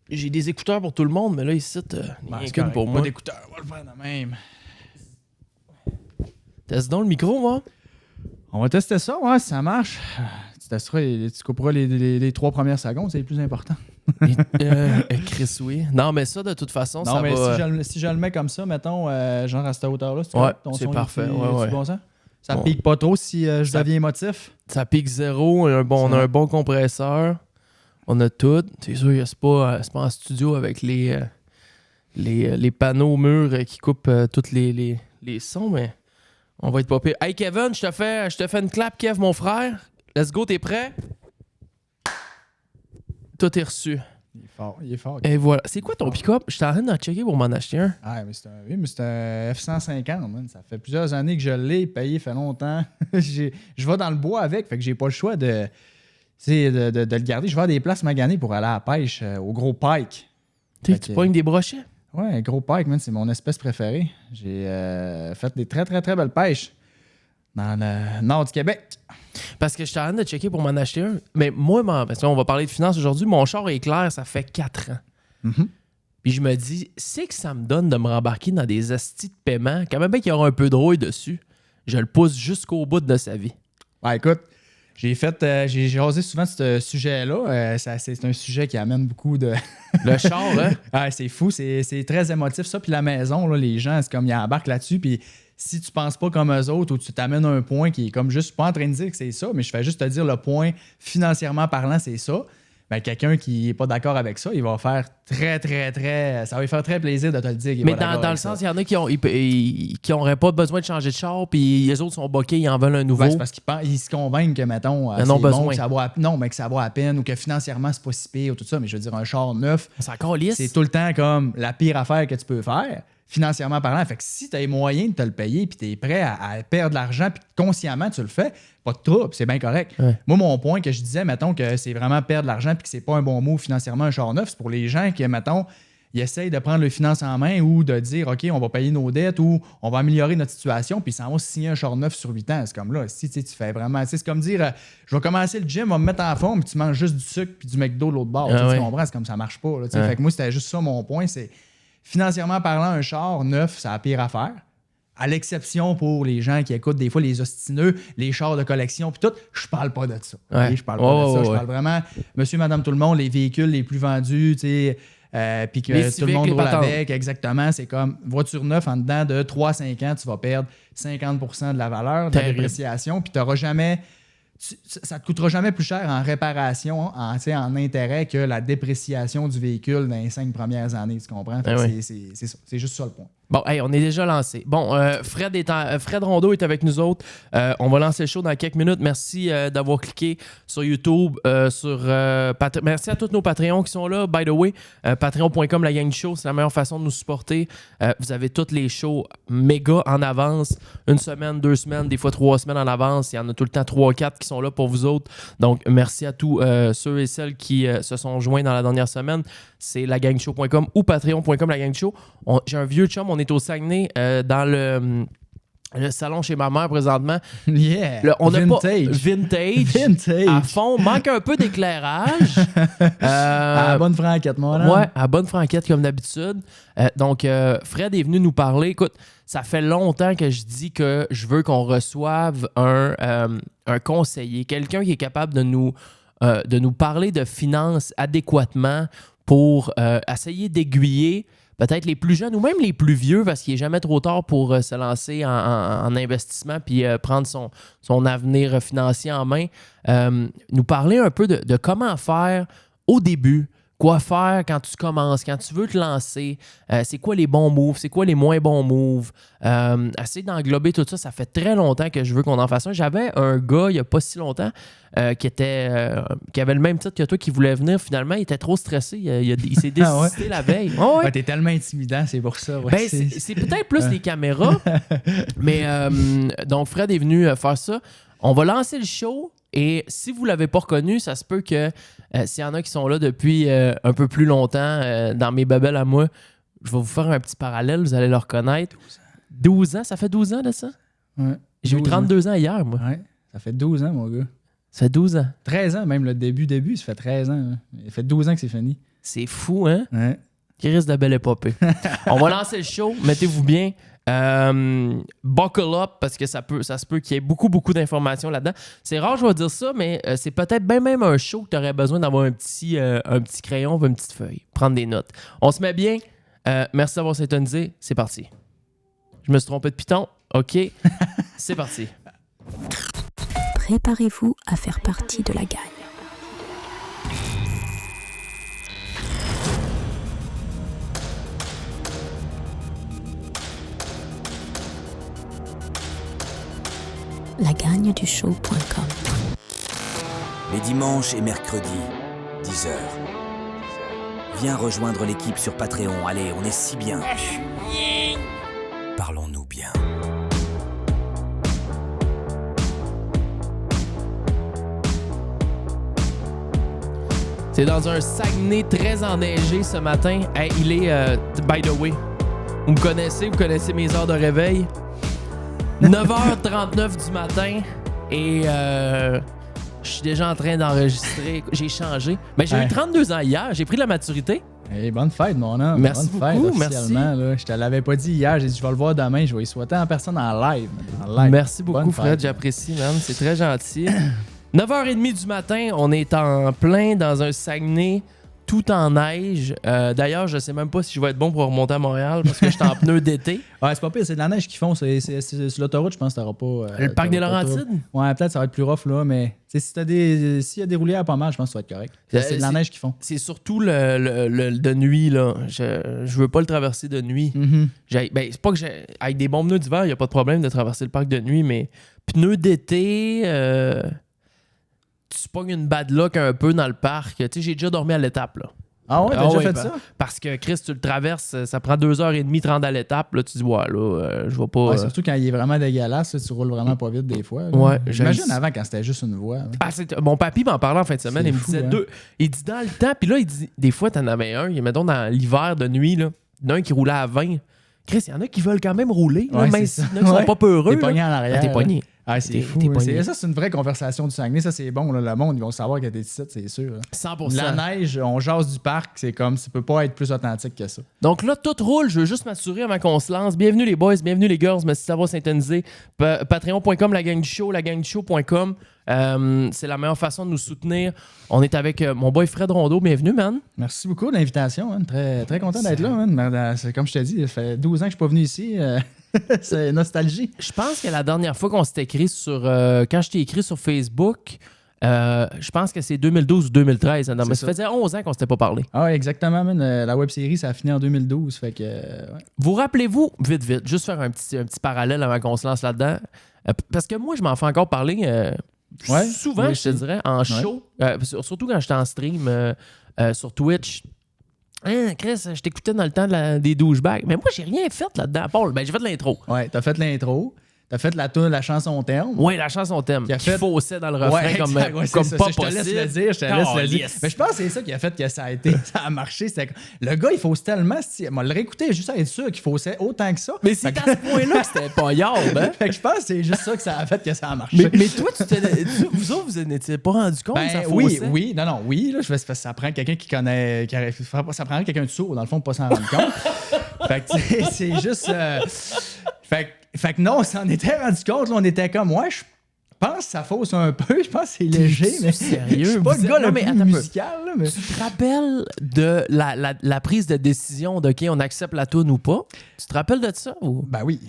J'ai des écouteurs pour tout le monde, mais là, ici, il n'y a qu'une pour moi. Pas d'écouteurs, on va le faire de même. Teste donc le micro, moi. On va tester ça, ouais, si ça marche. Tu testeras, tu couperas les 3 premières secondes, c'est le plus important. Chris, oui. Non, mais ça, de toute façon, non, ça mais va... si je le mets comme ça, mettons, genre à cette hauteur-là, c'est parfait. C'est bon ça? Ça pique pas trop si je deviens émotif? Ça pique zéro, on a un bon compresseur. On a tout. C'est sûr, c'est pas en studio avec les panneaux au mur qui coupent tous les sons, mais on va être pas pire. Hey Kevin, je te fais une clap, Kev, mon frère. Let's go, t'es prêt? Tout est reçu. Il est fort. Et voilà. C'est quoi ton pick-up? Je suis en train d'en checker pour m'en acheter un. Ah, mais c'est un F-150, man. Ça fait plusieurs années que je l'ai payé, fait longtemps. Je vais dans le bois avec, fait que j'ai pas le choix de le garder. Je vais à des places maganées pour aller à la pêche au gros pike. Tu pognes des brochets? Ouais, gros pike, man, c'est mon espèce préférée. J'ai fait des très, très, très belles pêches dans le nord du Québec. Parce que je suis en train de checker pour m'en acheter un. Mais moi, parce qu'on va parler de finances aujourd'hui, mon char est clair, ça fait 4 ans. Mm-hmm. Puis je me dis, c'est que ça me donne de me rembarquer dans des astis de paiement, quand même bien qu'il y aura un peu de rouille dessus, je le pousse jusqu'au bout de sa vie. Ouais, écoute, j'ai jasé souvent ce sujet-là. C'est un sujet qui amène beaucoup de... Le char, hein? Ouais, c'est fou, c'est très émotif ça. Puis la maison, là, les gens, c'est comme ils embarquent là-dessus. Puis si tu penses pas comme eux autres ou tu t'amènes un point qui est comme juste, je suis pas en train de dire que c'est ça, mais je fais juste te dire le point financièrement parlant, c'est ça. Ben, quelqu'un qui est pas d'accord avec ça, il va faire très, très, très... Ça va lui faire très plaisir de te le dire. Mais dans le sens, il y en a qui n'auraient pas besoin de changer de char, puis les autres sont boqués, ils en veulent un nouveau. Ben, c'est parce qu'ils se convainquent que, mettons, ils en ont besoin. Bon, que ça vaut à peine ou que financièrement, c'est pas si pire ou tout ça. Mais je veux dire, un char neuf, c'est encore lisse. C'est tout le temps comme la pire affaire que tu peux faire, financièrement parlant. Fait que si tu as les moyens de te le payer puis tu es prêt à perdre de l'argent puis consciemment tu le fais, pas de trouble, c'est bien correct. Ouais. Moi, mon point que je disais, mettons que c'est vraiment perdre de l'argent puis que c'est pas un bon mot financièrement un char neuf, c'est pour les gens qui, mettons, ils essayent de prendre le finance en main ou de dire, OK, on va payer nos dettes ou on va améliorer notre situation puis ça va signer un char neuf sur 8 ans. C'est comme là, si tu fais vraiment... C'est comme dire, je vais commencer le gym, on va me mettre en forme puis tu manges juste du sucre puis du McDo de l'autre bord. Tu comprends? C'est comme ça marche pas. Là, fait que moi, c'était juste ça mon point, c'est financièrement parlant, un char neuf, c'est la pire affaire. À l'exception pour les gens qui écoutent des fois les ostineux, les chars de collection puis tout, je parle pas de ça. Ouais. Okay? Je parle pas de ça. Je parle vraiment monsieur, madame, tout le monde, les véhicules les plus vendus, tu sais, puis que tout le monde roule avec, exactement. C'est comme voiture neuve, en dedans de 3-5 ans, tu vas perdre 50% de la valeur de la dépréciation, puis tu n'auras jamais... Ça te coûtera jamais plus cher en réparation, en intérêt que la dépréciation du véhicule dans les 5 premières années, tu comprends? C'est ça. C'est juste ça le point. Bon, hey, on est déjà lancé. Bon, Fred Rondeau est avec nous autres. On va lancer le show dans quelques minutes. Merci d'avoir cliqué sur YouTube. Merci à tous nos Patreons qui sont là. By the way, patreon.com, la gang show, c'est la meilleure façon de nous supporter. Vous avez tous les shows méga en avance. 1 semaine, 2 semaines, des fois 3 semaines en avance. Il y en a tout le temps 3-4 qui sont là pour vous autres. Donc, merci à tous ceux et celles qui se sont joints dans la dernière semaine. C'est lagangshow.com ou patreon.com, la gang show. J'ai un vieux chum, on est au Saguenay dans le salon chez ma mère présentement. Yeah! On a vintage. Vintage. À fond. Manque un peu d'éclairage. À la bonne franquette, moi. Là. Ouais, à la bonne franquette comme d'habitude. Donc, Fred est venu nous parler. Écoute, ça fait longtemps que je dis que je veux qu'on reçoive un conseiller, quelqu'un qui est capable de nous parler de finances adéquatement pour essayer d'aiguiller peut-être les plus jeunes ou même les plus vieux, parce qu'il n'est jamais trop tard pour se lancer en investissement puis prendre son avenir financier en main. Nous parler un peu de comment faire au début, quoi faire quand tu commences, quand tu veux te lancer, c'est quoi les bons moves, c'est quoi les moins bons moves. Essayer d'englober tout ça, ça fait très longtemps que je veux qu'on en fasse un. J'avais un gars, il n'y a pas si longtemps, qui avait le même titre que toi, qui voulait venir. Finalement, il était trop stressé. Il s'est désisté la veille. Oh, ouais. T'es tellement intimidant, c'est pour ça. Ouais, ben, c'est peut-être plus les caméras. Mais donc, Fred est venu faire ça. On va lancer le show. Et si vous ne l'avez pas reconnu, ça se peut que s'il y en a qui sont là depuis un peu plus longtemps dans mes babelles à moi, je vais vous faire un petit parallèle, vous allez le reconnaître. 12 ans, ça fait 12 ans de ça? Ouais. J'ai eu 32 ans hier, moi. Ouais, ça fait 12 ans, mon gars. Ça fait 12 ans. 13 ans, même le début, ça fait 13 ans. Hein. Ça fait 12 ans que c'est fini. C'est fou, hein? Ouais. Qui risque de belle épopée. On va lancer le show. Mettez-vous bien. Buckle up parce que ça se peut qu'il y ait beaucoup d'informations là-dedans. C'est rare, je vais dire ça, mais c'est peut-être bien même un show que tu aurais besoin d'avoir un petit crayon ou une petite feuille. Prendre des notes. On se met bien. Merci d'avoir syntonisé. C'est parti. Je me suis trompé de piton. OK. C'est parti. Préparez-vous à faire partie de la gagne. LagagneduShow.com. Les dimanches et mercredis, 10h. Viens rejoindre l'équipe sur Patreon. Allez, on est si bien. Parlons-nous bien. C'est dans un Saguenay très enneigé ce matin. Hey, il est, by the way, vous connaissez mes heures de réveil. 9h39 du matin et je suis déjà en train d'enregistrer. J'ai changé. Mais j'ai eu 32 ans hier. J'ai pris de la maturité. Hey, bonne fête, mon homme. Merci bonne fête, beaucoup, officiellement, merci. Là. Je te l'avais pas dit hier. J'ai dit, je vais le voir demain. Je vais y souhaiter en personne en live. Merci beaucoup, Bonne Fred. fête. J'apprécie, man. C'est très gentil. 9h30 du matin, on est en plein dans un Saguenay, tout en neige. D'ailleurs, je sais même pas si je vais être bon pour remonter à Montréal parce que je suis en pneu d'été. Ouais, c'est pas pire. C'est de la neige qu'ils font. C'est sur l'autoroute, je pense que t'auras pas... Le parc des t'auras pas Laurentides? trop. Ouais, peut-être ça va être plus rough, là. Mais s'il y a des roulières pas mal, je pense que ça va être correct. C'est de la neige qu'ils font. C'est surtout le de nuit, là. Je veux pas le traverser de nuit. Mm-hmm. Ben, c'est pas que avec des bons pneus d'hiver, il n'y a pas de problème de traverser le parc de nuit, mais pneus d'été, tu pognes une bad luck un peu dans le parc. Tu sais, j'ai déjà dormi à l'étape, là. Ah ouais, t'as déjà fait ça? Parce que, Chris, tu le traverses, ça prend 2h30 te rendre à l'étape. Là, tu dis, ouais, là, je vais pas... Ouais, surtout quand il est vraiment dégueulasse, là, tu roules vraiment pas vite des fois. Là. Ouais, j'imagine avant quand c'était juste une voie. Hein. Ah, mon papy m'en parlait en fin de semaine. C'est Il me fou, disait hein? Il dit dans le temps, puis là, il dit, des fois, t'en avais un. Mettons, dans l'hiver de nuit, là, il y en a un qui roulait à 20. Chris, il y en a qui veulent quand même rouler, là, Ouais, même c'est s'il y ça. en a qui Ouais. sont pas peureux. T'es pogné en là. arrière. Ah, t'es pogné. Ah, c'est T'es fou. pogné. Ça, c'est une vraie conversation du Saguenay. Ça, c'est bon. Là, le monde, ils vont savoir que t'es ici, c'est sûr. Là. 100%. La neige, on jase du parc, c'est comme, ça peut pas être plus authentique que ça. Donc là, tout roule. Je veux juste m'assurer avant qu'on se lance. Bienvenue les boys, bienvenue les girls. Merci d'avoir syntonisé. Patreon.com, la gang du show, lagangdushow.com. C'est la meilleure façon de nous soutenir. On est avec mon boy Fred Rondeau. Bienvenue, man. Merci beaucoup de l'invitation. Man. Très, très content d'être là. Man. C'est comme je t'ai dit, ça fait 12 ans que je suis pas venu ici. C'est nostalgie. Je pense que la dernière fois qu'on s'est écrit sur... quand je t'ai écrit sur Facebook, je pense que c'est 2012 ou 2013. Non, mais ça faisait 11 ans qu'on s'était pas parlé. Ah, exactement. Man. La web-série, ça a fini en 2012. Fait que, ouais. Vous rappelez-vous, vite, juste faire un petit parallèle avant qu'on se lance là-dedans. Parce que moi, je m'en fais encore parler souvent, je te dirais, en show. Surtout quand j'étais en stream sur Twitch. Hein, Chris, je t'écoutais dans le temps des douchebags. Mais moi, j'ai rien fait là-dedans. Paul, j'ai fait de l'intro. Ouais, t'as fait l'intro. T'as fait la chanson thème. Oui, la chanson thème. Qui faussait dans le refrain ouais, comme ça, pas je te possible. laisse le dire, Mais je pense que c'est ça qui a fait que ça a marché. Le gars, il fausse tellement. Moi, le réécouter, juste à être sûr qu'il faussait autant que ça. Mais c'est à ce point-là que c'était pas yard, hein? Fait que je pense que c'est juste ça que ça a fait que ça a marché. Mais toi, vous autres, vous n'étiez pas rendu compte que ça faussait? Oui. Ça prend quelqu'un qui connaît. Ça prendrait quelqu'un de sourd, dans le fond, pour pas s'en rendre compte. Fait que c'est juste. Fait que non, on s'en était rendu compte. Là, on était comme, ouais, je pense que ça fausse un peu. Je pense que c'est léger, mais sérieux. Je suis pas le gars le plus musical. Là, mais... Tu te rappelles de la prise de décision de OK, on accepte la toune ou pas? Tu te rappelles de ça? Ou? Ben oui.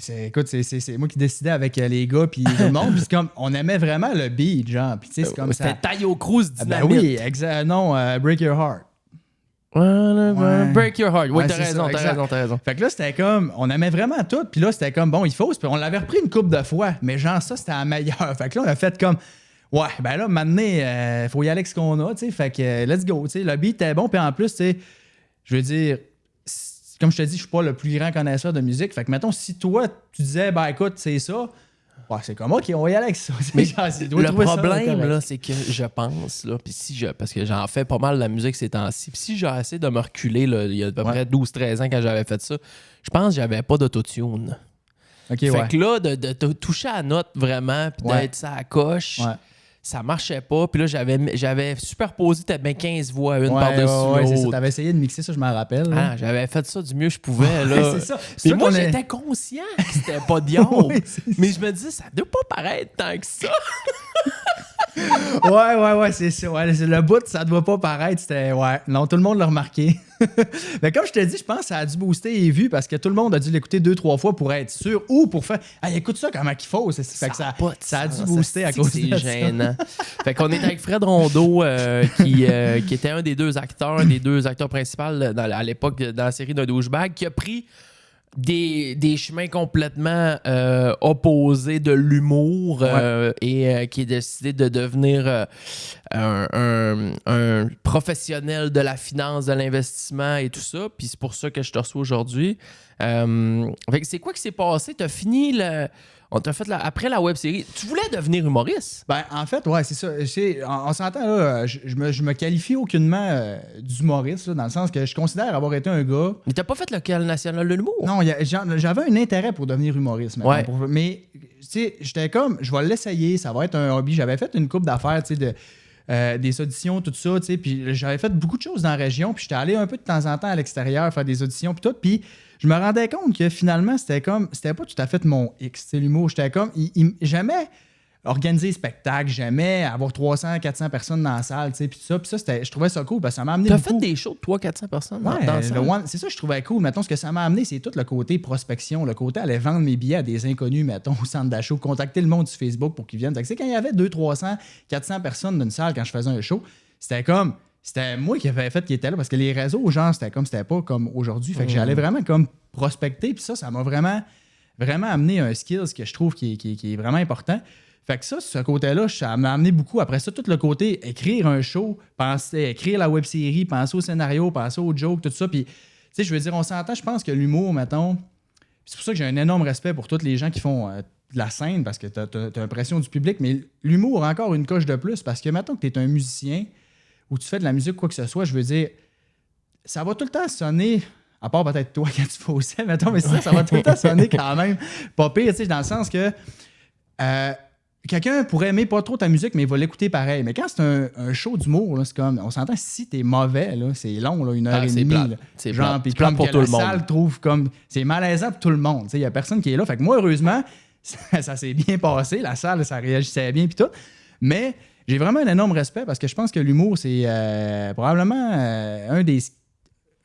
Écoute, c'est moi qui décidais avec les gars puis tout le monde. Puis comme, on aimait vraiment le beat, genre. Puis tu sais, c'est comme ça. C'était Tayo Cruz Dynamite. Ben oui, exact. Non, Break Your Heart. Break Your Heart. Oui, t'as raison. Fait que là, c'était comme, on aimait vraiment tout. Puis là, c'était comme, bon, il faut. Puis on l'avait repris une couple de fois. Mais genre, ça, c'était la meilleure. Fait que là, on a fait comme, ouais, ben là, maintenant, il faut y aller avec ce qu'on a, tu sais. Fait que, let's go, tu sais. Le beat était bon. Puis en plus, tu sais, je veux dire, comme je te dis, je suis pas le plus grand connaisseur de musique. Fait que, mettons, si toi, tu disais, ben écoute, c'est ça. Ouais, c'est comme, OK, on va y aller avec ça. Mais le problème, là, c'est que je pense, là, parce que j'en fais pas mal de la musique ces temps-ci, puis si j'ai essayé de me reculer, là, il y a à peu près 12-13 ans quand j'avais fait ça, je pense que j'avais pas d'autotune. OK, fait que là, de toucher à la note vraiment, puis d'être ça à coche, ça marchait pas. Puis là, j'avais superposé peut-être bien 15 voix, une Ouais, par-dessus c'est ça. l'autre. T'avais essayé de mixer ça, je m'en rappelle. Ah, j'avais fait ça du mieux que je pouvais. Là. c'est ça. Puis ça moi, qu'on est- j'étais conscient que c'était pas diable. Oui, c'est Mais je me dis, ça doit pas paraître tant que ça. Ouais, c'est ça. Ouais, le bout, ça doit pas paraître. C'était. Ouais, non, tout le monde l'a remarqué. Mais comme je te dis, je pense que ça a dû booster les vues parce que tout le monde a dû l'écouter 2-3 fois pour être sûr ou pour faire. Hey, écoute ça, comment qu'il faut. Fait que ça a dû booster à cause de ça. C'est gênant. Fait qu'on est avec Fred Rondeau, qui était un des deux acteurs principaux à l'époque dans la série d'un douchebag, qui a pris des chemins complètement opposés de l'humour et qui a décidé de devenir un professionnel de la finance, de l'investissement et tout ça. Puis c'est pour ça que je te reçois aujourd'hui. Fait que c'est quoi qui s'est passé? T'as fini on t'a fait après la web-série. Tu voulais devenir humoriste? Ben, en fait, ouais, c'est ça. On s'entend, là, je me qualifie aucunement d'humoriste, là, dans le sens que je considère avoir été un gars. Mais t'as pas fait local national de l'humour? Non, j'avais un intérêt pour devenir humoriste. Maintenant, Ouais. mais, tu sais, j'étais comme, je vais l'essayer, ça va être un hobby. J'avais fait une couple d'affaires, tu sais, des auditions, tout ça, tu sais, puis j'avais fait beaucoup de choses dans la région, puis j'étais allé un peu de temps en temps à l'extérieur faire des auditions, puis tout, puis je me rendais compte que finalement, c'était pas tout à fait mon X, tu sais, l'humour. J'étais comme, j'aimais organiser des spectacles, j'aimais avoir 300, 400 personnes dans la salle, tu sais, puis ça, je trouvais ça cool, parce que ça m'a amené T'as beaucoup. fait des shows de 300-400 personnes Ouais, dans ça? c'est ça que je trouvais cool. Mettons, ce que ça m'a amené, c'est tout le côté prospection, le côté aller vendre mes billets à des inconnus, mettons, au centre d'achat, contacter le monde sur Facebook pour qu'ils viennent. Fait que, quand il y avait 200, 300, 400 personnes dans une salle quand je faisais un show, c'était moi qui avais fait qui était là, parce que les réseaux, genre, c'était pas comme aujourd'hui. Fait que j'allais vraiment comme prospecter, puis ça m'a vraiment, vraiment amené un skills que je trouve qui est vraiment important. Fait que ça, ce côté-là, ça m'a amené beaucoup. Après ça, tout le côté écrire un show, écrire la web-série, penser au scénario, penser aux jokes, tout ça. Puis, tu sais, je veux dire, on s'entend, je pense que l'humour, mettons, c'est pour ça que j'ai un énorme respect pour tous les gens qui font de la scène, parce que t'as l'impression du public, mais l'humour, encore une coche de plus, parce que, mettons que t'es un musicien ou tu fais de la musique, quoi que ce soit, je veux dire, ça va tout le temps sonner, à part peut-être toi quand tu faisais, mettons, mais ça va tout le temps sonner quand même pas pire, tu sais, dans le sens que quelqu'un pourrait aimer pas trop ta musique, mais il va l'écouter pareil. Mais quand c'est un show d'humour, là, c'est comme, on s'entend, si t'es mauvais, là, c'est long, là, 1 heure et demie. Plate. Là. C'est genre, plate. puis C'est plate comme pour que tout la le monde. salle trouve comme, c'est malaisant pour tout le monde. Il y a personne qui est là. Fait que moi, heureusement, ça s'est bien passé. La salle, ça réagissait bien, puis tout. Mais j'ai vraiment un énorme respect parce que je pense que l'humour, c'est probablement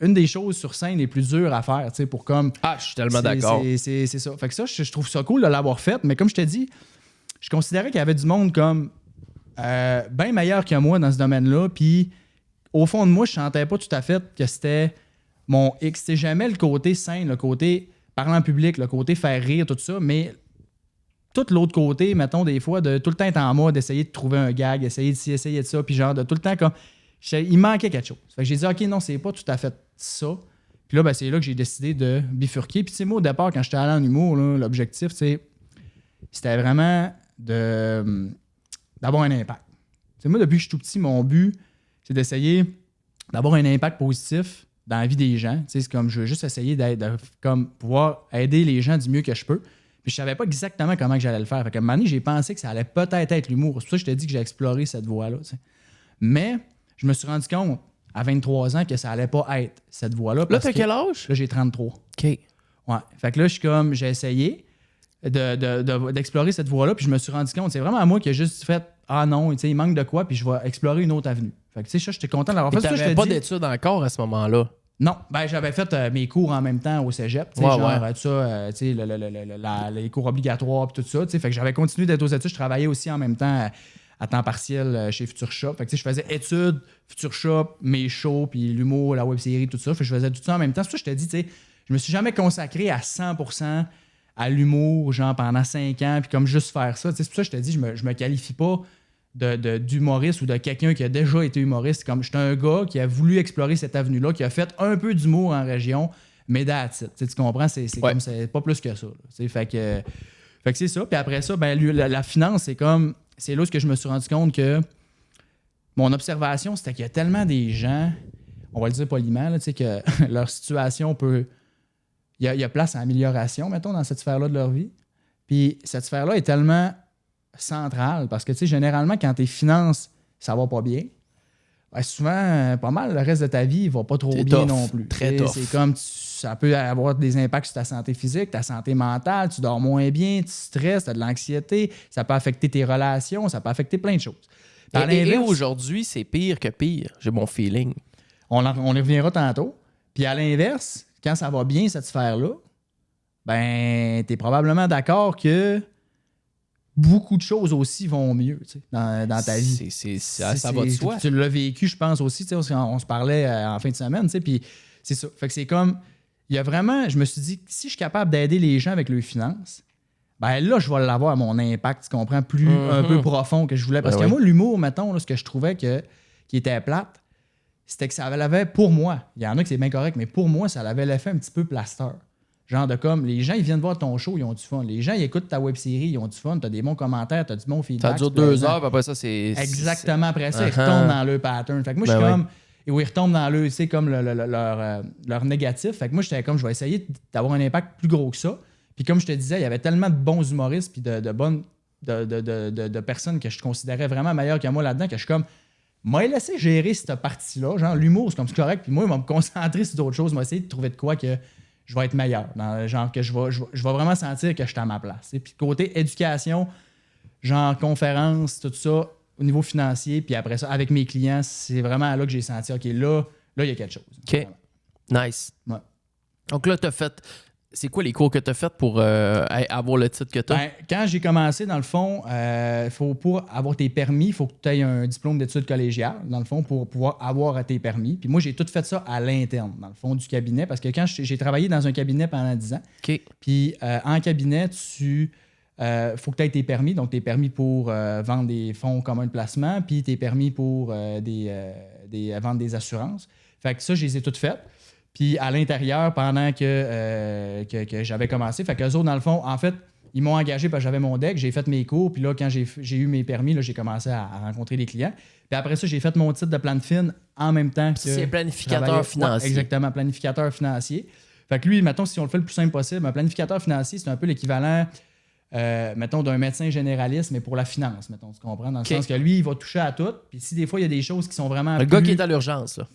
une des choses sur scène les plus dures à faire, tu sais, pour comme... Ah, je suis tellement d'accord. C'est ça. Fait que ça, je trouve ça cool de l'avoir fait, mais comme je te dis, je considérais qu'il y avait du monde comme bien meilleur que moi dans ce domaine-là, puis au fond de moi, je sentais pas tout à fait que c'était mon X. C'était jamais le côté scène, le côté parler en public, le côté faire rire, tout ça, mais tout l'autre côté, mettons, des fois, de tout le temps être en moi, d'essayer de trouver un gag, essayer de ça, puis genre de tout le temps comme... il manquait quelque chose. Fait que j'ai dit, OK, non, c'est pas tout à fait ça. Puis là, ben, c'est là que j'ai décidé de bifurquer. Puis tu sais, moi, au départ, quand j'étais allé en humour, là, l'objectif, c'était vraiment d'avoir un impact. T'sais, moi, depuis que je suis tout petit, mon but, c'est d'essayer d'avoir un impact positif dans la vie des gens. C'est comme, je veux juste essayer de pouvoir aider les gens du mieux que je peux. Puis je savais pas exactement comment que j'allais le faire. Fait qu'à un moment donné, j'ai pensé que ça allait peut-être être l'humour. C'est pour ça que je t'ai dit que j'ai exploré cette voie-là. T'sais. Mais je me suis rendu compte à 23 ans que ça allait pas être cette voie-là. Là, t'as quel âge? Là, j'ai 33. OK. Ouais. Fait que là, j'ai essayé d'explorer cette voie-là, puis je me suis rendu compte, c'est vraiment à moi qui ai juste fait « Ah non, il manque de quoi, puis je vais explorer une autre avenue. » Fait que tu sais, ça, j'étais content de l'avoir Et fait. t'avais pas d'études encore à ce moment-là? Non, ben j'avais fait mes cours en même temps au cégep, tu sais, tout ça, tu sais, les cours obligatoires puis tout ça, tu sais, fait que j'avais continué d'être aux études, je travaillais aussi en même temps à temps partiel chez Future Shop, fait que tu sais, je faisais études, Future Shop, mes shows, puis l'humour, la web-série, tout ça, fait que je faisais tout ça en même temps. C'est pour ça que je te dis, tu sais, je me suis jamais consacré à 100% à l'humour, genre pendant 5 ans, puis comme juste faire ça, tu sais, c'est pour ça que je te dis, je me qualifie pas d'humoriste ou de quelqu'un qui a déjà été humoriste. Comme j'étais un gars qui a voulu explorer cette avenue-là, qui a fait un peu d'humour en région, mais that's it. Tu comprends? C'est comme c'est pas plus que ça. Fait que c'est ça. Puis après ça, ben, la finance, c'est là où je me suis rendu compte que mon observation, c'était qu'il y a tellement des gens, on va le dire poliment, là, que leur situation peut... Il y a place à amélioration, mettons, dans cette sphère-là de leur vie. Puis cette sphère-là est tellement central parce que, tu sais, généralement, quand tes finances, ça va pas bien, ben, souvent, pas mal, le reste de ta vie, il va pas trop C'est bien tough, non plus. très Tu sais, tough. C'est comme, ça peut avoir des impacts sur ta santé physique, ta santé mentale, tu dors moins bien, tu stresses, tu as de l'anxiété, ça peut affecter tes relations, ça peut affecter plein de choses. Puis à Et l'inverse, aujourd'hui, c'est pire que pire. J'ai mon feeling. on y reviendra tantôt. Puis à l'inverse, quand ça va bien, cette sphère-là, ben, tu es probablement d'accord que beaucoup de choses aussi vont mieux, tu sais, dans ta vie. Ça va de soi. Tu l'as vécu, je pense aussi, tu sais, on se parlait en fin de semaine, tu sais, puis c'est ça. Fait que c'est comme, il y a vraiment, je me suis dit, si je suis capable d'aider les gens avec leurs finances, ben là, je vais l'avoir mon impact, tu comprends, un peu profond que je voulais. Parce Ben que oui. moi, l'humour, mettons, là, ce que je trouvais qui était plate, c'était que ça avait, pour moi, il y en a que c'est bien correct, mais pour moi, ça avait l'effet un petit peu plaster. Genre de comme, les gens, ils viennent voir ton show, ils ont du fun. Les gens, ils écoutent ta web-série, ils ont du fun. T'as des bons commentaires, t'as du bon feedback. Ça dure c'est 2 plaisant. heures, puis après ça, c'est... Exactement. Après ça, ils Uh-huh. retombent dans leur pattern. Fait que moi, je suis Ben comme... Et où ils retombent dans leur, tu sais, comme leur négatif. Fait que moi, j'étais comme, je vais essayer d'avoir un impact plus gros que ça. Puis comme je te disais, il y avait tellement de bons humoristes puis de personnes que je considérais vraiment meilleures que moi là-dedans que je suis comme, m'a laissé gérer cette partie-là. Genre, l'humour, c'est comme c'est correct. Puis moi, il va me concentrer sur d'autres choses. M'a essayé de trouver de quoi que je vais être meilleur. Genre que je vais vraiment sentir que je suis à ma place. Et puis côté éducation, genre conférence, tout ça, au niveau financier, puis après ça, avec mes clients, c'est vraiment là que j'ai senti, OK, là, il y a quelque chose. OK. Nice. Ouais. Donc là, t'as fait... C'est quoi les cours que t'as fait pour avoir le titre que t'as? Ben, quand j'ai commencé, dans le fond, pour avoir tes permis, il faut que tu aies un diplôme d'études collégiales, dans le fond, pour pouvoir avoir tes permis. Puis moi, j'ai tout fait ça à l'interne, dans le fond du cabinet, parce que quand j'ai travaillé dans un cabinet pendant 10 ans, OK. puis en cabinet, faut que tu aies tes permis, donc tes permis pour vendre des fonds communs de placement, puis tes permis pour vendre des assurances. Fait que ça, je les ai toutes faites. Puis à l'intérieur, pendant que j'avais commencé, fait qu'eux autres, dans le fond, en fait, ils m'ont engagé parce que j'avais mon deck, j'ai fait mes cours, puis là, quand j'ai eu mes permis, là, j'ai commencé à rencontrer des clients. Puis après ça, j'ai fait mon titre de plan de fin en même temps que... C'est planificateur je travaillais. financier. Ouais, exactement, planificateur financier. Fait que lui, mettons, si on le fait le plus simple possible, un planificateur financier, c'est un peu l'équivalent, mettons, d'un médecin généraliste, mais pour la finance, mettons, tu comprends? Dans le sens que lui, il va toucher à tout, puis si des fois, il y a des choses qui sont vraiment Le gars qui est à l'urgence, là.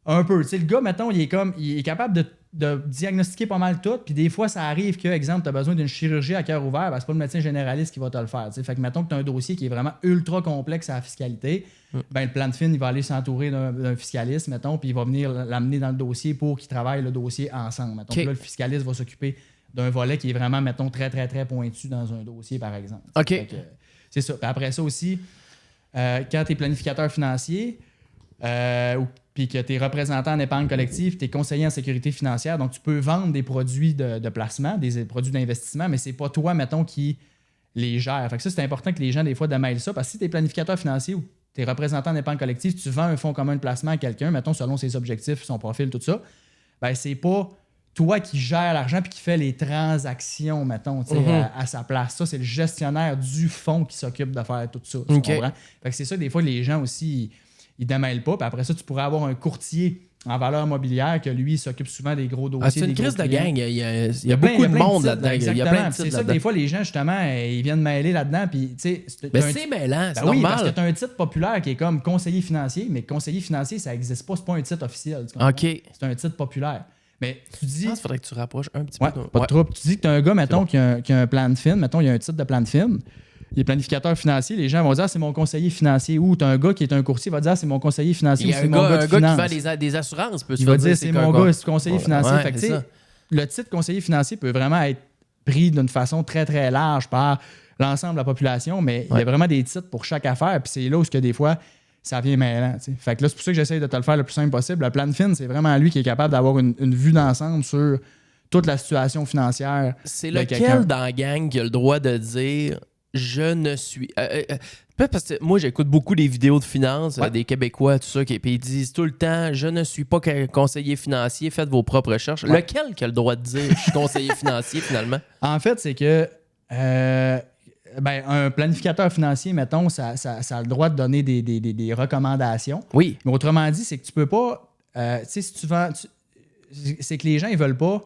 un peu. Tu sais, le gars, mettons, il est capable de diagnostiquer pas mal tout. Puis des fois, ça arrive que, exemple, tu as besoin d'une chirurgie à cœur ouvert, ben, c'est pas le médecin généraliste qui va te le faire. Tu sais. Fait que, mettons que tu as un dossier qui est vraiment ultra complexe à la fiscalité, ben, le plan de fin, il va aller s'entourer d'un fiscaliste, mettons, puis il va venir l'amener dans le dossier pour qu'ils travaillent le dossier ensemble. Mettons. Okay. Là, le fiscaliste va s'occuper d'un volet qui est vraiment, mettons, très, très, très pointu dans un dossier, par exemple. OK. Fait que, c'est ça. Puis après ça aussi, quand tu es planificateur financier, puis que tu es représentant en épargne collective, tu es conseiller en sécurité financière, donc tu peux vendre des produits de placement, des produits d'investissement, mais c'est pas toi, mettons, qui les gère. Fait que ça, c'est important que les gens, des fois, démêlent ça, parce que si tu es planificateur financier ou tu es représentant en épargne collective, tu vends un fonds commun de placement à quelqu'un, mettons, selon ses objectifs, son profil, tout ça, ben c'est pas toi qui gères l'argent puis qui fait les transactions, mettons, tu sais, à sa place. Ça, c'est le gestionnaire du fonds qui s'occupe de faire tout ça. Tu comprends? Fait que c'est ça, des fois, les gens aussi... Ils ne démêlent pas. Puis après ça, tu pourrais avoir un courtier en valeur mobilière que lui, il s'occupe souvent des gros dossiers. C'est une des crise gros de clients. gang. Il y a beaucoup de monde là-dedans. Il y a plein de C'est titres ça que là-dedans. des fois, les gens, justement, ils viennent mêler là-dedans. Puis, tu sais, Mais c'est mêlant, c'est oui, normal. parce que tu as un titre populaire qui est comme conseiller financier, mais conseiller financier, ça n'existe pas. C'est pas un titre officiel. Tu comprends? OK. C'est un titre populaire. Mais tu dis. Il faudrait que tu rapproches un petit Ouais, peu. pas de trouble. Tu dis que tu as un gars, mettons, qui a un plan de film. Mettons, il y a un titre de plan de film. Il est planificateur financier. Les gens vont dire, c'est mon conseiller financier. Ou tu as un gars qui est un courtier, il va dire, c'est mon conseiller financier. Il y a ou c'est un mon gars de gars finance. qui vend des assurances. Il va dire, c'est mon gars, c'est conseiller financier. Ouais, Fait que, c'est tu sais, ça. le titre conseiller financier peut vraiment être pris d'une façon très, très large par l'ensemble de la population, mais il y a vraiment des titres pour chaque affaire. Puis c'est là où que des fois, ça vient mêlant. Tu sais. Fait que là, c'est pour ça que j'essaie de te le faire le plus simple possible. Le plan de fin, c'est vraiment lui qui est capable d'avoir une vue d'ensemble sur toute la situation financière. C'est de lequel quelqu'un. dans la gang qui a le droit de dire je ne suis. Peut-être parce que moi, j'écoute beaucoup des vidéos de finances, des Québécois, tout ça, puis ils disent tout le temps je ne suis pas conseiller financier, faites vos propres recherches. Ouais. Lequel qui a le droit de dire je suis conseiller financier finalement? En fait, c'est que un planificateur financier, mettons, ça a le droit de donner des recommandations. Oui. Mais autrement dit, c'est que tu peux pas. Tu sais, si tu vends. C'est que les gens, ils veulent pas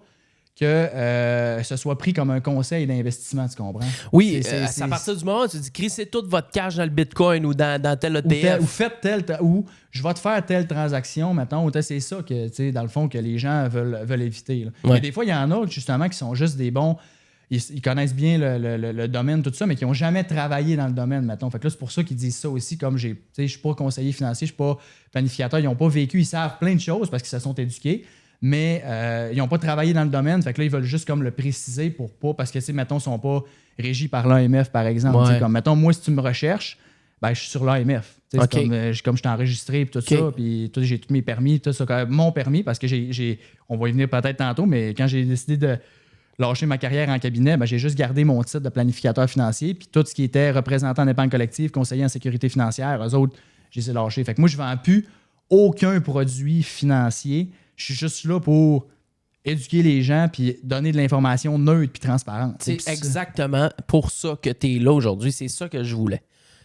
que ce soit pris comme un conseil d'investissement, tu comprends? Oui, c'est à partir du moment où tu dis crissez tout votre cash dans le Bitcoin ou dans tel ETF. Ou faites ou je vais te faire telle transaction, mettons. C'est ça que, tu sais, dans le fond, que les gens veulent éviter. Là. Ouais. Mais des fois, il y en a, justement, qui sont juste des bons. Ils connaissent bien le domaine, tout ça, mais qui n'ont jamais travaillé dans le domaine, mettons. Fait que là, c'est pour ça qu'ils disent ça aussi, comme je ne suis pas conseiller financier, je ne suis pas planificateur, ils n'ont pas vécu, ils savent plein de choses parce qu'ils se sont éduqués, mais ils n'ont pas travaillé dans le domaine. Fait que là, ils veulent juste comme le préciser pour pas, parce que, mettons, ils ne sont pas régis par l'AMF, par exemple. Ouais. Comme, mettons, moi, si tu me recherches, ben, je suis sur l'AMF. Okay. Comme je suis enregistré et tout ça, puis j'ai tous mes permis, tout ça, mon permis, parce que on va y venir peut-être tantôt, mais quand j'ai décidé de lâcher ma carrière en cabinet, ben, j'ai juste gardé mon titre de planificateur financier, puis tout ce qui était représentant en épargne collective, conseiller en sécurité financière, eux autres, je les ai lâchés. Fait que moi, je ne vends plus aucun produit financier. Je suis juste là pour éduquer les gens puis donner de l'information neutre puis transparente. C'est exactement pour ça que tu es là aujourd'hui. C'est ça que je voulais.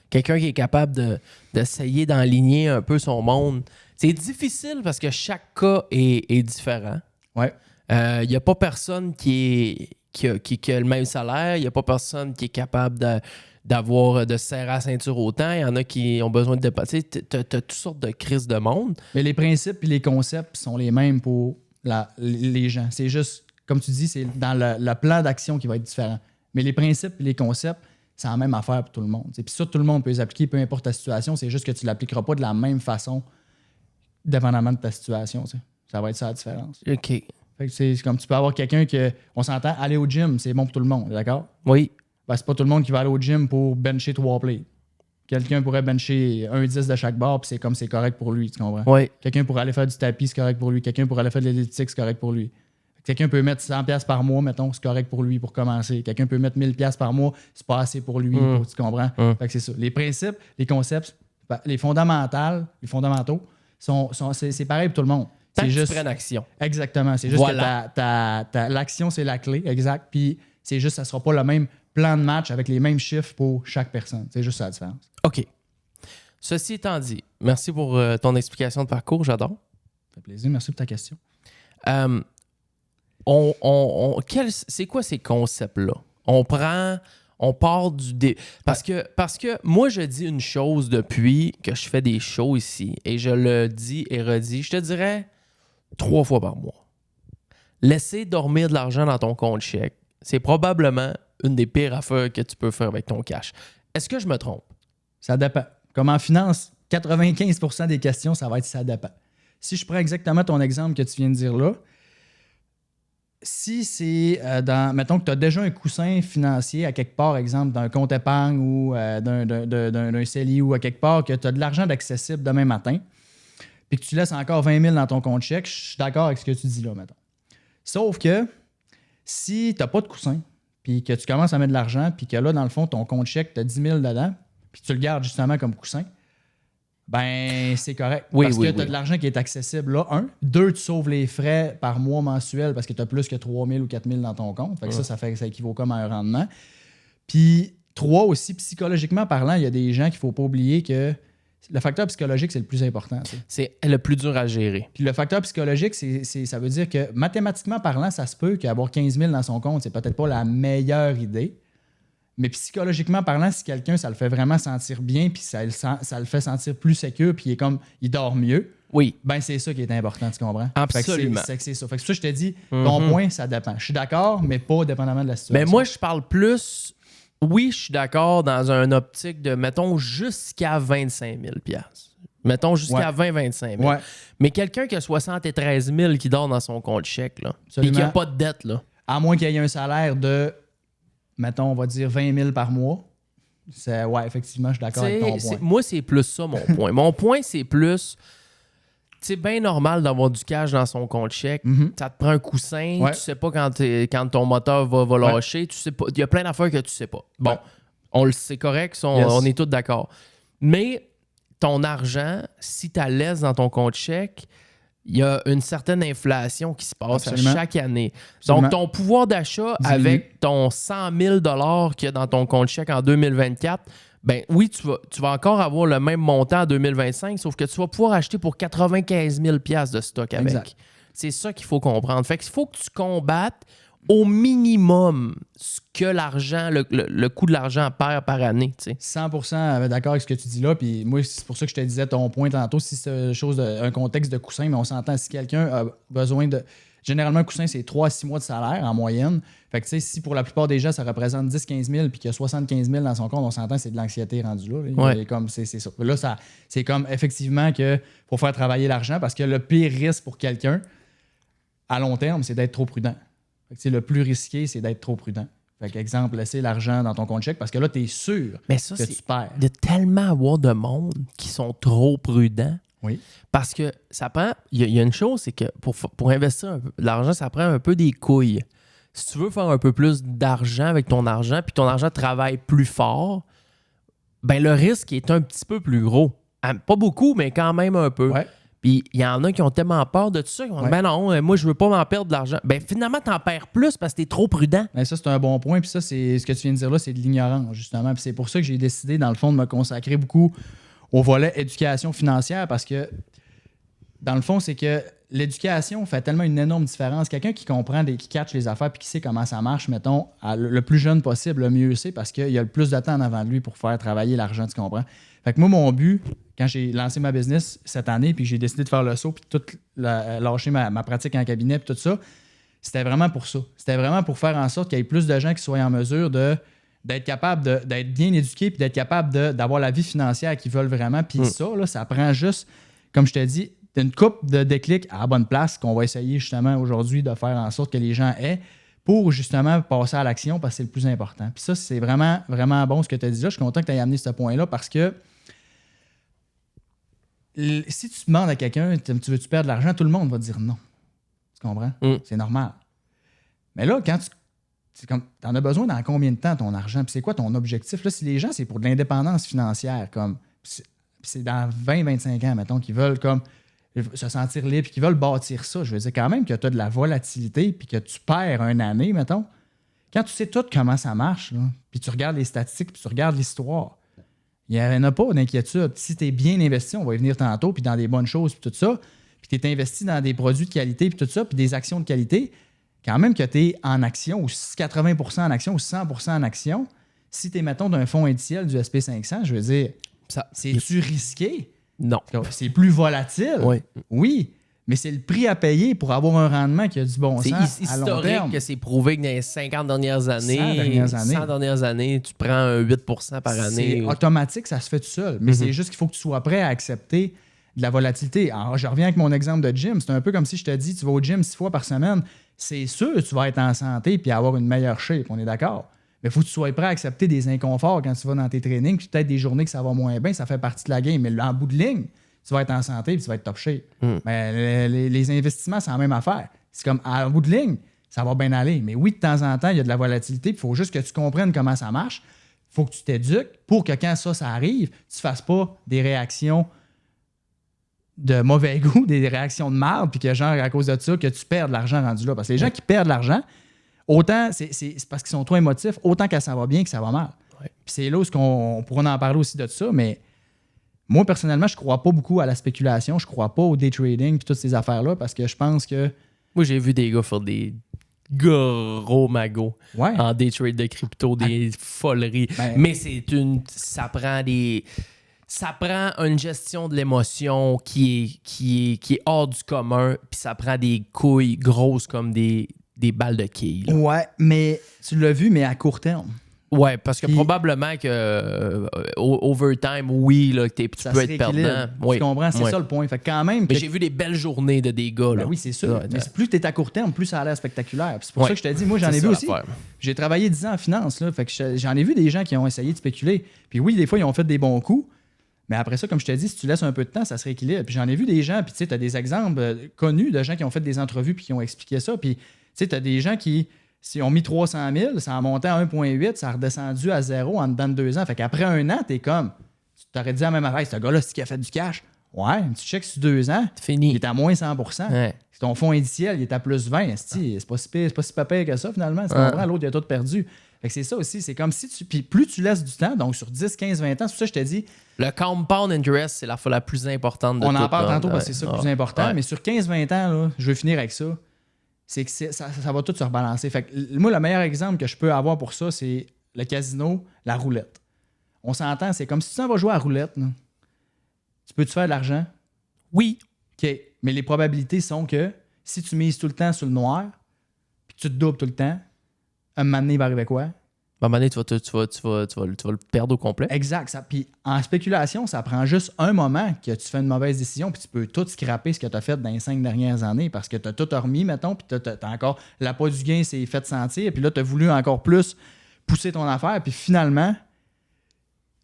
Quelqu'un qui est capable d'essayer d'enligner un peu son monde. C'est difficile parce que chaque cas est différent. Ouais. Il n'y a pas personne qui a le même salaire. Il n'y a pas personne qui est capable de se serrer la ceinture autant. Il y en a qui ont besoin de dépasser. Tu as toutes sortes de crises de monde. Mais les principes et les concepts sont les mêmes pour les gens. C'est juste, comme tu dis, c'est dans le plan d'action qui va être différent. Mais les principes et les concepts, c'est la même affaire pour tout le monde. Puis ça, tout le monde peut les appliquer, peu importe ta situation. C'est juste que tu ne l'appliqueras pas de la même façon, dépendamment de ta situation. T'sais. Ça va être ça la différence. OK. Fait que c'est comme tu peux avoir quelqu'un que, on s'entend, aller au gym, c'est bon pour tout le monde, d'accord? Oui. Ben, c'est pas tout le monde qui va aller au gym pour bencher 3 plates. Quelqu'un pourrait bencher 1,10 de chaque barre, puis c'est correct pour lui, tu comprends? Oui. Quelqu'un pourrait aller faire du tapis, c'est correct pour lui. Quelqu'un pourrait aller faire de l'athlétique, c'est correct pour lui. Quelqu'un peut mettre 100$ par mois, mettons, c'est correct pour lui pour commencer. Quelqu'un peut mettre 1000$ par mois, c'est pas assez pour lui, tu comprends? Fait que c'est ça. Les principes, les concepts, les fondamentaux, c'est pareil pour tout le monde. Tant C'est que juste tu prennes action. Exactement. C'est juste que l'action, c'est la clé, exact. Puis c'est juste, ça sera pas le même plan de match avec les mêmes chiffres pour chaque personne. C'est juste ça la différence. OK. Ceci étant dit, merci pour ton explication de parcours, j'adore. Ça fait plaisir. Merci pour ta question. C'est quoi ces concepts-là? On part parce que moi, je dis une chose depuis que je fais des shows ici, et je le dis et redis, je te dirais 3 fois par mois. Laisser dormir de l'argent dans ton compte chèque, c'est probablement une des pires affaires que tu peux faire avec ton cash. Est-ce que je me trompe? Ça dépend. Comme en finance, 95% des questions, ça va être ça dépend. Si je prends exactement ton exemple que tu viens de dire là, si c'est mettons que tu as déjà un coussin financier à quelque part, exemple, d'un compte épargne ou d'un CELI ou à quelque part, que tu as de l'argent d'accessible demain matin, puis que tu laisses encore 20 000 dans ton compte chèque, je suis d'accord avec ce que tu dis là, mettons. Sauf que si tu n'as pas de coussin, puis que tu commences à mettre de l'argent, puis que là, dans le fond, ton compte chèque, tu as 10 000 dedans, puis tu le gardes justement comme coussin, ben c'est correct. Parce que tu as de l'argent qui est accessible là, 1. 2, tu sauves les frais par mois mensuel parce que tu as plus que 3 000 ou 4 000 dans ton compte. Fait que ça équivaut comme à un rendement. Puis 3 aussi, psychologiquement parlant, il y a des gens qu'il ne faut pas oublier que le facteur psychologique, c'est le plus important. T'sais. C'est le plus dur à gérer. Puis le facteur psychologique, ça veut dire que mathématiquement parlant, ça se peut qu'avoir 15 000 dans son compte, c'est peut-être pas la meilleure idée. Mais psychologiquement parlant, si quelqu'un, ça le fait vraiment sentir bien, puis ça le fait sentir plus sécure, puis il dort mieux, oui. Ben c'est ça qui est important, tu comprends? Absolument. Fait que c'est ça. Fait que ça, je te dis, ton point, ça dépend. Je suis d'accord, mais pas dépendamment de la situation. Mais moi, je parle plus... Oui, je suis d'accord dans une optique de, mettons, jusqu'à 25 000 $. Mettons jusqu'à 20-25 000. Ouais. Mais quelqu'un qui a 73 000 qui dort dans son compte chèque, là, et Absolument. qui n'a pas de dette, là. À moins qu'il y ait un salaire de, mettons, on va dire 20 000 par mois. Ouais, effectivement, je suis d'accord avec ton point. Moi, c'est plus ça, mon point. Mon point, c'est plus... C'est bien normal d'avoir du cash dans son compte chèque. Ça te prend un coussin. Ouais. Tu sais pas quand ton moteur va lâcher. Tu sais pas. Il y a plein d'affaires que tu sais pas. Bon, on le sait correct. On est tous d'accord. Mais ton argent, si tu la laisses dans ton compte chèque, il y a une certaine inflation qui se passe à chaque année. Donc, ton pouvoir d'achat avec ton 100 000 $ qu'il y a dans ton compte chèque en 2024, ben oui, tu vas encore avoir le même montant en 2025, sauf que tu vas pouvoir acheter pour 95 000 $ de stock avec. Exact. C'est ça qu'il faut comprendre. Fait qu'il faut que tu combattes au minimum ce que l'argent, le coût de l'argent perd par année. Tu sais. 100% d'accord avec ce que tu dis là. Puis moi, c'est pour ça que je te disais ton point tantôt. Si c'est un contexte de coussin, mais on s'entend, si quelqu'un a besoin de. Généralement, un coussin, c'est 3 à 6 mois de salaire en moyenne. Fait que, tu sais, si pour la plupart des gens, ça représente 10-15 000 puis qu'il y a 75 000 dans son compte, on s'entend, c'est de l'anxiété rendue là. Ouais. C'est ça. Là, c'est comme effectivement que faut faire travailler l'argent parce que le pire risque pour quelqu'un, à long terme, c'est d'être trop prudent. Fait que, tu sais, le plus risqué, c'est d'être trop prudent. Fait qu'exemple, laisser l'argent dans ton compte chèque parce que là, tu es sûr Mais ça, que tu perds. de tellement avoir de monde qui sont trop prudents. Oui. Parce que ça prend. Il y a une chose, c'est que pour investir un peu, l'argent, ça prend un peu des couilles. Si tu veux faire un peu plus d'argent avec ton argent, puis ton argent travaille plus fort, ben le risque est un petit peu plus gros. Pas beaucoup, mais quand même un peu. Ouais. Puis il y en a qui ont tellement peur de tout ça, qui vont dire, ben non, moi je veux pas m'en perdre de l'argent. Ben finalement, t'en perds plus parce que t'es trop prudent. Mais ça, c'est un bon point. Puis ça, c'est ce que tu viens de dire là, c'est de l'ignorance, justement. Puis c'est pour ça que j'ai décidé, dans le fond, de me consacrer beaucoup au volet éducation financière parce que, dans le fond, c'est que l'éducation fait tellement une énorme différence. Quelqu'un qui comprend, qui catch les affaires puis qui sait comment ça marche, mettons, le plus jeune possible, le mieux c'est parce qu'il y a le plus de temps en avant de lui pour faire travailler l'argent, tu comprends? Fait que moi, mon but, quand j'ai lancé ma business cette année puis j'ai décidé de faire le saut puis tout lâcher ma pratique en cabinet puis tout ça, c'était vraiment pour ça. C'était vraiment pour faire en sorte qu'il y ait plus de gens qui soient en mesure d'être capable d'être bien éduqués puis d'être capable d'avoir la vie financière qu'ils veulent vraiment. Puis ça, là, ça prend juste, comme je te dis, une coupe de déclic à la bonne place qu'on va essayer justement aujourd'hui de faire en sorte que les gens aient pour justement passer à l'action parce que c'est le plus important. Puis ça, c'est vraiment, vraiment bon ce que tu as dit là. Je suis content que tu aies amené ce point-là parce que si tu demandes à quelqu'un, tu veux-tu perdre de l'argent, tout le monde va dire non. Tu comprends? C'est normal. Mais là, quand tu en as besoin dans combien de temps ton argent? Puis c'est quoi ton objectif? Là, si les gens, c'est pour de l'indépendance financière, comme c'est dans 20-25 ans, mettons, qu'ils veulent comme se sentir libre et qu'ils veulent bâtir ça, je veux dire quand même que tu as de la volatilité puis que tu perds une année, mettons. Quand tu sais tout comment ça marche, là, puis tu regardes les statistiques puis tu regardes l'histoire, il n'y en a pas d'inquiétude. Si tu es bien investi, on va y venir tantôt, puis dans des bonnes choses puis tout ça, puis tu es investi dans des produits de qualité puis tout ça, puis des actions de qualité, quand même que tu es en action, ou 80% en action, ou 100% en action, si tu es, mettons, d'un fonds indiciel du SP500, je veux dire, c'est-tu risqué? Non. C'est plus volatile? Oui. Mais c'est le prix à payer pour avoir un rendement qui a du bon sens à long terme. C'est historique que c'est prouvé que dans les 50 dernières années, 100 dernières années, tu prends un 8% par année. C'est automatique, ça se fait tout seul. Mais c'est juste qu'il faut que tu sois prêt à accepter de la volatilité. Alors, je reviens avec mon exemple de gym. C'est un peu comme si je te dis, tu vas au gym 6 fois par semaine. C'est sûr que tu vas être en santé et avoir une meilleure shape, on est d'accord. Mais il faut que tu sois prêt à accepter des inconforts quand tu vas dans tes trainings, puis peut-être des journées que ça va moins bien, ça fait partie de la game. Mais en bout de ligne, tu vas être en santé et tu vas être top shape. Mais les investissements, c'est la même affaire. C'est comme, en bout de ligne, ça va bien aller. Mais oui, de temps en temps, il y a de la volatilité. Il faut juste que tu comprennes comment ça marche. Il faut que tu t'éduques pour que quand ça arrive, tu ne fasses pas des réactions de mauvais goût, des réactions de marde, puis que genre, à cause de ça, que tu perds de l'argent rendu là. Parce que les gens qui perdent de l'argent, autant c'est parce qu'ils sont trop émotifs, autant que ça va bien que ça va mal. Puis c'est là où on pourra en parler aussi de ça, mais moi, personnellement, je crois pas beaucoup à la spéculation, je crois pas au day trading puis toutes ces affaires-là, parce que je pense que... Moi, j'ai vu des gars faire des gros magots en day trade de crypto, des foleries. Mais ça prend une gestion de l'émotion qui est hors du commun, puis ça prend des couilles grosses comme des balles de quilles. Là. Ouais, mais tu l'as vu, mais à court terme. Ouais, parce que probablement que overtime, oui, là, tu peux être perdant. Tu comprends? C'est ça le point. Fait que quand même. Mais j'ai vu des belles journées de des gars. Là. Oui, c'est sûr. Mais plus tu es à court terme, plus ça a l'air spectaculaire. Puis c'est pour ça que je te dis, moi, j'en ai vu aussi. J'ai travaillé 10 ans en finance. Là, fait que j'en ai vu des gens qui ont essayé de spéculer. Puis oui, des fois, ils ont fait des bons coups. Mais après ça, comme je te dis, si tu laisses un peu de temps, ça se rééquilibre. Puis j'en ai vu des gens, puis tu sais, tu as des exemples connus de gens qui ont fait des entrevues puis qui ont expliqué ça. Puis tu sais, tu as des gens qui. S'ils ont mis 300 000, ça a monté à 1,8, ça a redescendu à 0 en dedans de 2 ans. Fait qu'après un an, t'es comme... Tu t'aurais dit à la même affaire, ce gars-là, c'est qui a fait du cash. Ouais, tu checkes sur 2 ans, fini. Il est à moins 100%. Ouais. Ton fonds indiciel, il est à plus 20. C'est pas si pire que ça, finalement. Tu comprends? L'autre, il a tout perdu. Fait que c'est ça aussi. C'est comme si tu. Puis plus tu laisses du temps, donc sur 10, 15, 20 ans, c'est pour ça que je te dis. Le compound interest, c'est la fois la plus importante de On tout, en parle là. tantôt parce que c'est ça le plus important. Ouais. Mais sur 15, 20 ans, là, je veux finir avec ça. C'est que ça va tout se rebalancer. Fait que moi, le meilleur exemple que je peux avoir pour ça, c'est le casino, la roulette. On s'entend, c'est comme si tu t'en vas jouer à la roulette. Là. Tu peux-tu faire de l'argent? Oui. OK. Mais les probabilités sont que si tu mises tout le temps sur le noir, puis tu te doubles tout le temps, un moment donné, il va arriver quoi? À un moment donné, tu vas le perdre au complet. Exact. Puis en spéculation, ça prend juste un moment que tu fais une mauvaise décision, puis tu peux tout scraper ce que tu as fait dans les 5 dernières années parce que tu as tout remis, mettons, puis tu as encore l'appât du gain s'est fait sentir, puis là, tu as voulu encore plus pousser ton affaire, puis finalement,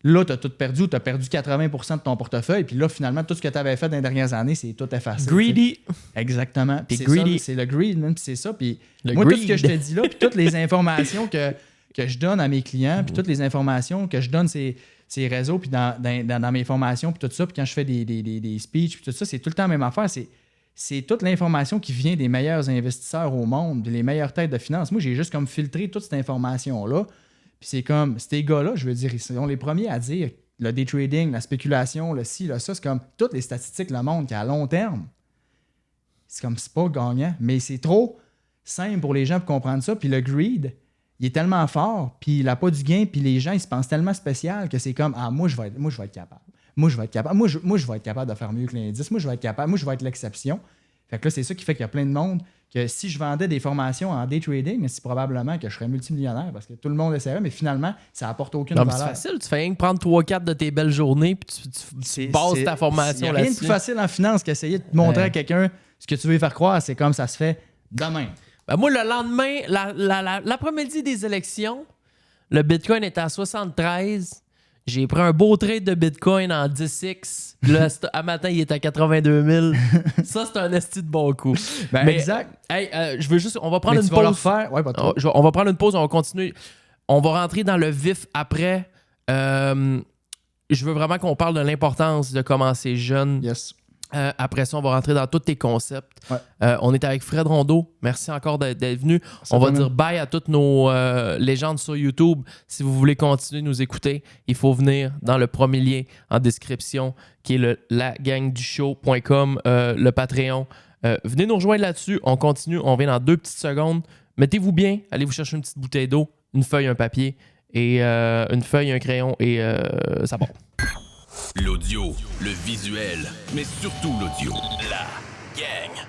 là, tu as tout perdu ou tu as perdu 80% de ton portefeuille, puis là, finalement, tout ce que tu avais fait dans les dernières années, c'est tout effacé. Greedy. Exactement. Puis T'es c'est greedy. ça, c'est le greed, même, puis c'est ça. Puis Le moi, greed. tout ce que je te dis là, puis toutes les informations que je donne à mes clients, puis toutes les informations que je donne ces réseaux, puis dans mes formations, puis tout ça, puis quand je fais des speeches, puis tout ça, c'est tout le temps la même affaire. C'est toute l'information qui vient des meilleurs investisseurs au monde, les meilleures têtes de finance. Moi, j'ai juste comme filtré toute cette information-là. Puis c'est comme, ces gars-là, je veux dire, ils sont les premiers à dire le day trading, la spéculation, le ci, le ça, c'est comme toutes les statistiques le montrent qu'à long terme, c'est comme, c'est pas gagnant. Mais c'est trop simple pour les gens pour comprendre ça. Puis le greed, il est tellement fort, puis il n'a pas du gain, puis les gens, ils se pensent tellement spécial que c'est comme, ah, moi, je vais être capable. Moi, je vais être capable. Moi, je vais être capable de faire mieux que l'indice. Moi, je vais être capable. Moi, je vais être l'exception. Fait que là, c'est ça qui fait qu'il y a plein de monde que si je vendais des formations en day trading, mais c'est probablement que je serais multimillionnaire parce que tout le monde essaierait, mais finalement, ça apporte aucune Non, mais c'est valeur. facile. Tu fais rien que prendre 3-4 de tes belles journées puis tu bases ta formation Il n'y a rien de là-dessus. plus facile en finance qu'essayer de montrer à quelqu'un ce que tu veux faire croire. C'est comme ça se fait demain. Ben moi, le lendemain, l'après-midi des élections, le Bitcoin était à 73. J'ai pris un beau trade de Bitcoin en 10x. Là, à matin, il était à 82 000. Ça, c'est un esti de bon coup. Ben, Mais, exact. Hey, je veux juste... On va prendre Mais une tu vas le pause. refaire. Ouais, pas trop. On va prendre une pause, on va continuer. On va rentrer dans le vif après. Je veux vraiment qu'on parle de l'importance de commencer jeune. Yes. Après ça, on va rentrer dans tous tes concepts. Ouais. On est avec Fred Rondeau. Merci encore d'être venu. On va dire bye à toutes nos légendes sur YouTube. Si vous voulez continuer de nous écouter, il faut venir dans le premier lien en description qui est lagangdushow.com, le Patreon. Venez nous rejoindre là-dessus. On continue. On vient dans 2 petites secondes. Mettez-vous bien. Allez vous chercher une petite bouteille d'eau, une feuille, un papier, et une feuille, un crayon, et ça part. L'audio, le visuel, mais surtout l'audio. La gang.